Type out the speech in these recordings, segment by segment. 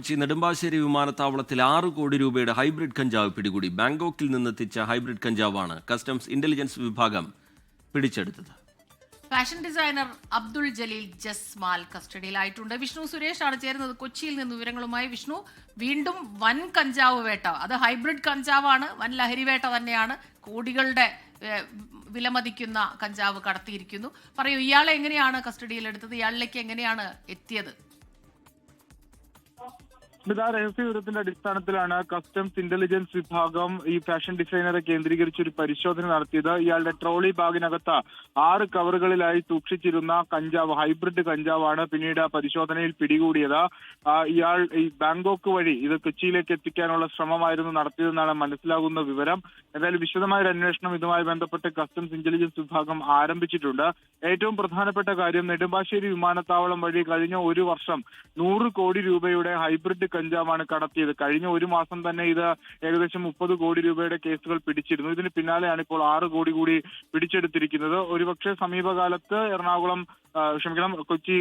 കൊച്ചി നെടുമ്പാശ്ശേരി വിമാനത്താവളത്തിൽ 6 കോടി രൂപയുടെ ഹൈബ്രിഡ് കഞ്ചാവ് പിടികൂടി. ബാങ്കോക്കിൽ നിന്നെത്തിച്ച ഹൈബ്രിഡ് കഞ്ചാവാണ് കസ്റ്റംസ് ഇന്റലിജൻസ് വിഭാഗം പിടിച്ചെടുത്തത്. ഫാഷൻ ഡിസൈനർ അബ്ദുൾ ജലീൽ ജസ്മാൽ കസ്റ്റഡിയിലായിട്ടുണ്ട്. വിഷ്ണു സുരേഷ് ആണ് ചേരുന്നത് കൊച്ചിയിൽ നിന്ന് വിവരങ്ങളുമായി. വിഷ്ണു, വീണ്ടും വൻ കഞ്ചാവ് വേട്ട, അത് ഹൈബ്രിഡ് കഞ്ചാവാണ്, വൻ ലഹരി വേട്ട തന്നെയാണ്. കോടികളുടെ വിലമതിക്കുന്ന കഞ്ചാവ് കടത്തിയിരിക്കുന്നു. പറയൂ, ഇയാളെ എങ്ങനെയാണ് കസ്റ്റഡിയിലെടുത്തത്? ഇയാളിലേക്ക് എങ്ങനെയാണ് എത്തിയത്? രഹസ്യവിവരത്തിന്റെ അടിസ്ഥാനത്തിലാണ് കസ്റ്റംസ് ഇന്റലിജൻസ് വിഭാഗം ഈ ഫാഷൻ ഡിസൈനറെ കേന്ദ്രീകരിച്ച് ഒരു പരിശോധന നടത്തിയത്. ഇയാളുടെ ട്രോളി ബാഗിനകത്ത് 6 കവറുകളിലായി സൂക്ഷിച്ചിരുന്ന കഞ്ചാവ്, ഹൈബ്രിഡ് കഞ്ചാവാണ് പിന്നീട് പരിശോധനയിൽ പിടികൂടിയത്. ഇയാൾ ഈ ബാങ്കോക്ക് വഴി ഇത് കൊച്ചിയിലേക്ക് എത്തിക്കാനുള്ള ശ്രമമായിരുന്നു നടത്തിയതെന്നാണ് മനസ്സിലാകുന്ന വിവരം. എന്തായാലും വിശദമായ ഒരു അന്വേഷണം ഇതുമായി ബന്ധപ്പെട്ട് കസ്റ്റംസ് ഇന്റലിജൻസ് വിഭാഗം ആരംഭിച്ചിട്ടുണ്ട്. ഏറ്റവും പ്രധാനപ്പെട്ട കാര്യം, നെടുമ്പാശ്ശേരി വിമാനത്താവളം വഴി കഴിഞ്ഞ ഒരു വർഷം 100 കോടി രൂപയുടെ ഹൈബ്രിഡ് കഞ്ചാവാണ് കടത്തിയത്. കഴിഞ്ഞ ഒരു മാസം തന്നെ ഇത് ഏകദേശം 30 കോടി രൂപയുടെ കേസുകൾ പിടിച്ചിരുന്നു. ഇതിന് പിന്നാലെയാണ് ഇപ്പോൾ 6 കോടി കൂടി പിടിച്ചെടുത്തിരിക്കുന്നത്. ഒരുപക്ഷെ സമീപകാലത്ത് കൊച്ചി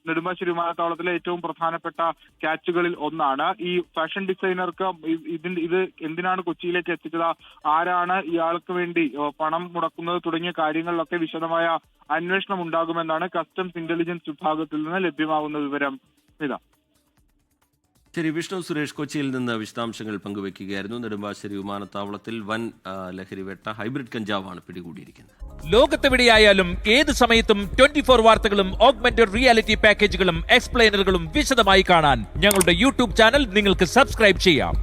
നെടുമ്പാശ്ശേരി വിമാനത്താവളത്തിലെ ഏറ്റവും പ്രധാനപ്പെട്ട ക്യാച്ചുകളിൽ ഒന്നാണ്. ഈ ഫാഷൻ ഡിസൈനർക്ക് ഇത് എന്തിനാണ് കൊച്ചിയിലേക്ക് എത്തിച്ചത്, ആരാണ് ഇയാൾക്ക് വേണ്ടി പണം മുടക്കുന്നത് തുടങ്ങിയ കാര്യങ്ങളിലൊക്കെ വിശദമായ അന്വേഷണം ഉണ്ടാകുമെന്നാണ് കസ്റ്റംസ് ഇന്റലിജൻസ് വിഭാഗത്തിൽ നിന്ന് ലഭ്യമാകുന്ന വിവരം. ശരി, വിഷ്ണു സുരേഷ് കൊച്ചിയിൽ നിന്ന് വിശദാംശങ്ങൾ പങ്കുവയ്ക്കുകയായിരുന്നു. നെടുമ്പാശ്ശേരി വിമാനത്താവളത്തിൽ വൻ ലഹരിവേട്ട, ഹൈബ്രിഡ് കഞ്ചാവാണ് പിടികൂടിയിരിക്കുന്നത്. ലോകത്തെവിടെയായാലും ഏത് സമയത്തും 24 വാർത്തകളും ഓഗ്മെന്റഡ് റിയാലിറ്റി പാക്കേജുകളും എക്സ്പ്ലെയിനറുകളും വിശദമായി കാണാൻ ഞങ്ങളുടെ യൂട്യൂബ് ചാനൽ നിങ്ങൾക്ക് സബ്സ്ക്രൈബ് ചെയ്യാം.